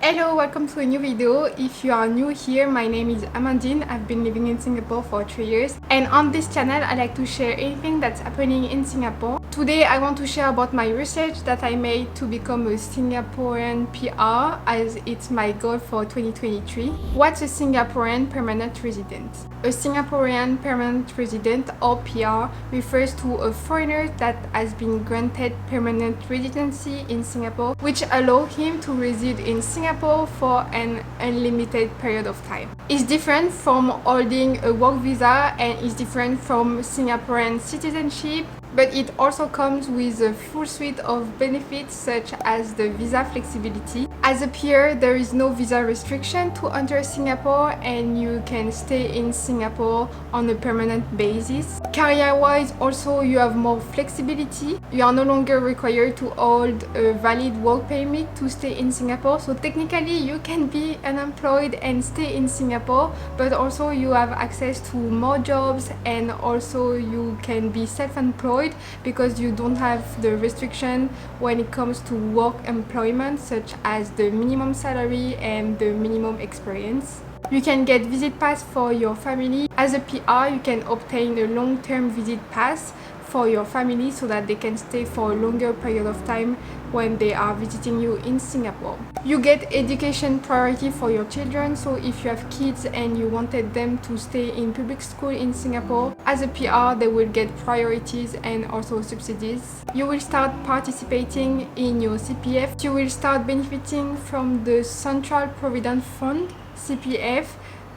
Hello, welcome to a new video. If you are new here, my name is Amandine. I've been living in Singapore for 3 years, and on this channel I like to share anything that's happening in Singapore. Today I want to share about my research that I made to become a Singaporean PR, as it's my goal for 2023. What's a Singaporean permanent resident? A Singaporean permanent resident, or PR, refers to a foreigner that has been granted permanent residency in Singapore, which allows him to reside in Singapore for an unlimited period of time. It's different from holding a work visa and is different from Singaporean citizenship, but it also comes with a full suite of benefits such as the visa flexibility. As a PR, there is no visa restriction to enter Singapore and you can stay in Singapore on a permanent basis. Career-wise, also you have more flexibility. You are no longer required to hold a valid work permit to stay in Singapore, so technically you can be unemployed and stay in Singapore, but also you have access to more jobs, and also you can be self-employed because you don't have the restriction when it comes to work employment, such as the minimum salary and the minimum experience. You can get visit pass for your family. As a PR, you can obtain a long-term visit pass for your family so that they can stay for a longer period of time when they are visiting you in Singapore. You get education priority for your children, so if you have kids and you wanted them to stay in public school in Singapore, as a PR they will get priorities and also subsidies. You will start participating in your CPF. You will start benefiting from the Central Provident Fund, CPF,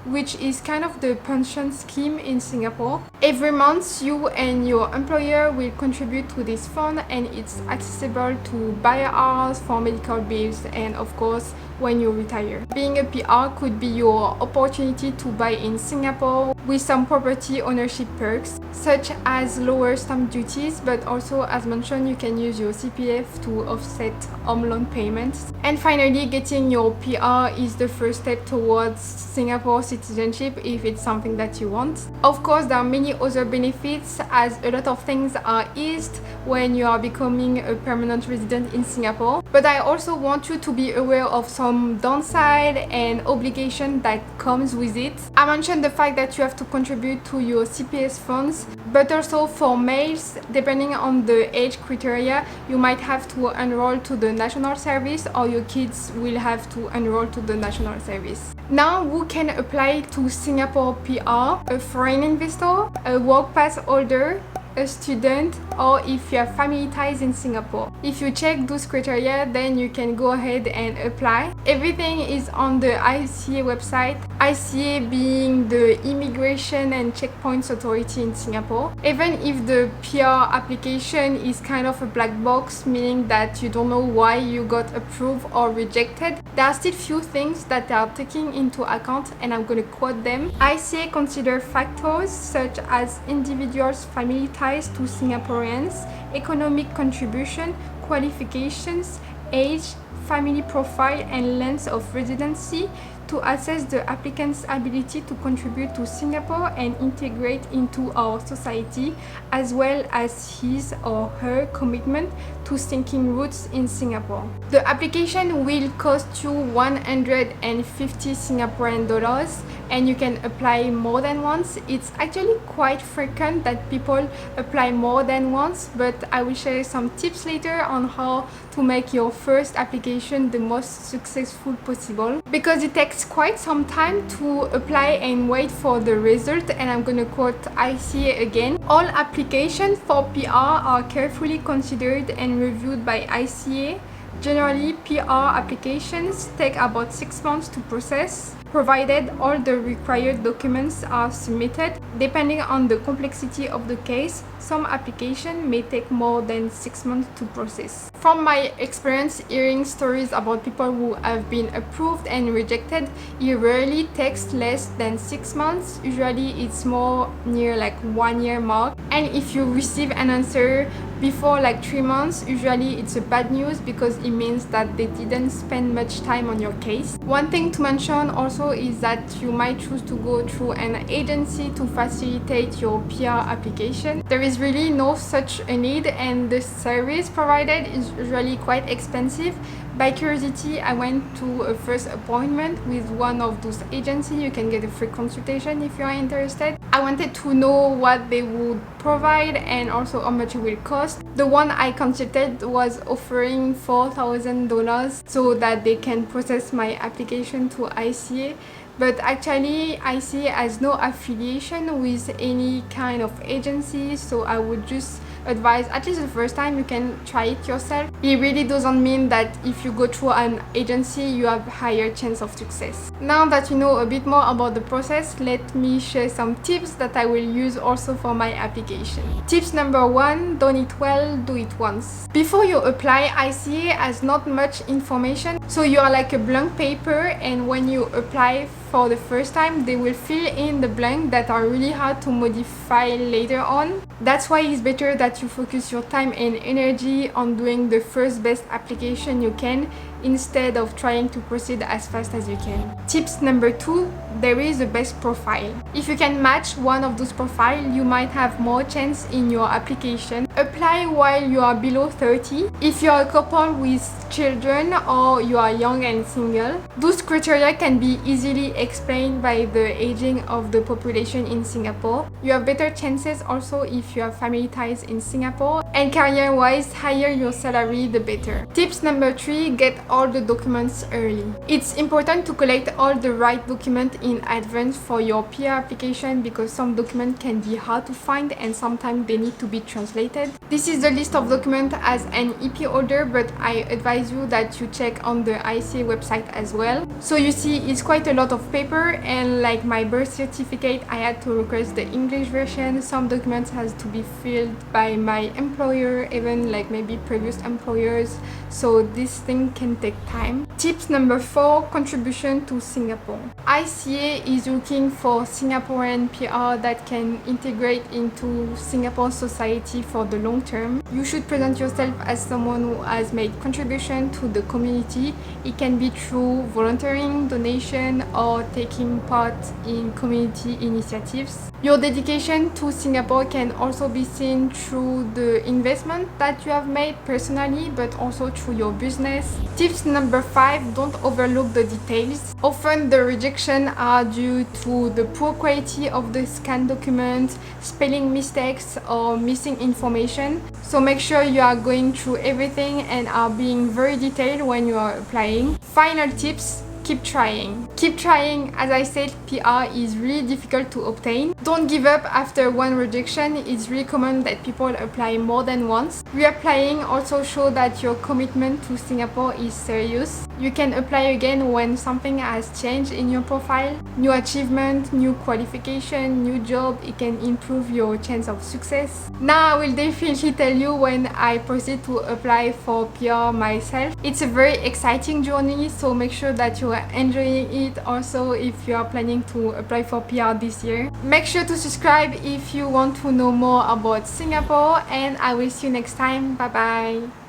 which is kind of the pension scheme in Singapore. Every month you and your employer will contribute to this fund, and it's accessible to buy a house, for medical bills, and of course when you retire. Being a PR could be your opportunity to buy in Singapore with some property ownership perks such as lower stamp duties, but also, as mentioned, you can use your CPF to offset home loan payments. And finally, getting your PR is the first step towards Singapore citizenship if it's something that you want. Of course, there are many other benefits, as a lot of things are eased when you are becoming a permanent resident in Singapore, but I also want you to be aware of some downside and obligation that comes with it. I mentioned the fact that you have to contribute to your CPS funds, but also for males, depending on the age criteria, you might have to enroll to the national service, or your kids will have to enroll to the national service. Now, who can apply to Singapore PR? A foreign investor, a work pass holder, a student, or if you have family ties in Singapore. If you check those criteria, then you can go ahead and apply. Everything is on the ICA website, ICA being the Immigration and Checkpoints Authority in Singapore. Even if the PR application is kind of a black box, meaning that you don't know why you got approved or rejected, there are still few things that they are taking into account, and I'm going to quote them. ICA consider factors such as individuals' family ties to Singaporeans, economic contribution, qualifications, age, family profile, and length of residency to assess the applicant's ability to contribute to Singapore and integrate into our society, as well as his or her commitment to sinking roots in Singapore. The application will cost you 150 Singaporean dollars, and you can apply more than once. It's actually quite frequent that people apply more than once, but I will share some tips later on how to make your first application the most successful possible, because it takes quite some time to apply and wait for the result. And I'm gonna quote ICA again: all applications for PR are carefully considered and reviewed by ICA. Generally, PR applications take about 6 months to process, provided all the required documents are submitted. Depending on the complexity of the case, some application may take more than 6 months to process. From my experience hearing stories about people who have been approved and rejected, it rarely takes less than 6 months. Usually it's more near like 1 year mark. And if you receive an answer before like 3 months, usually it's a bad news, because it means that they didn't spend much time on your case. One thing to mention also is that you might choose to go through an agency to facilitate your PR application. There is really no such a need, and the service provided is usually quite expensive, By curiosity, I went to a first appointment with one of those agencies. You can get a free consultation if you are interested. I wanted to know what they would provide and also how much it will cost. The one I consulted was offering $4,000 so that they can process my application to ICA. But actually ICA has no affiliation with any kind of agency, so I would just advise, at least the first time, you can try it yourself. It really doesn't mean that if you go through an agency you have higher chance of success. Now that you know a bit more about the process, let me share some tips that I will use also for my application. Tips number 1, done it well, do it once. Before you apply, ICA has not much information, so you are like a blank paper, and when you apply for the first time they will fill in the blank that are really hard to modify later on. That's why it's better that you focus your time and energy on doing the first best application you can instead of trying to proceed as fast as you can. Tips number 2, there is a best profile. If you can match one of those profiles, you might have more chance in your application. Apply while you are below 30. If you are a couple with children or you are young and single, those criteria can be easily explained by the aging of the population in Singapore. You have better chances also if you have family ties in Singapore, and career-wise, higher your salary the better. Tips number 3, get all the documents early. It's important to collect all the right documents in advance for your PR application because some documents can be hard to find and sometimes they need to be translated. This is the list of documents as an EP holder, but I advise you that you check on the ICA website as well. So you see, it's quite a lot of paper, and like my birth certificate, I had to request the English version. Some documents has to be filled by my employer, even like maybe previous employers, so this thing can take time. Tips number 4, contribution to Singapore. ICA is looking for Singaporean PR that can integrate into Singapore society for the long term. You should present yourself as someone who has made contribution to the community. It can be through volunteering, donation, or taking part in community initiatives. Your dedication to Singapore can also be seen through the investment that you have made personally, but also through your business. Tips number 5, don't overlook the details. Often the rejection are due to the poor quality of the scanned document, spelling mistakes, or missing information. So make sure you are going through everything and are being very detailed when you are applying. Final tips, keep trying. Keep trying. As I said, PR is really difficult to obtain. Don't give up after one rejection. It's really common that people apply more than once. Reapplying also shows that your commitment to Singapore is serious. You can apply again when something has changed in your profile. New achievement, new qualification, new job, it can improve your chance of success. Now I will definitely tell you when I proceed to apply for PR myself. It's a very exciting journey, so make sure that you are enjoying it also if you are planning to apply for PR this year. Make sure to subscribe if you want to know more about Singapore, and I will see you next time. Bye bye.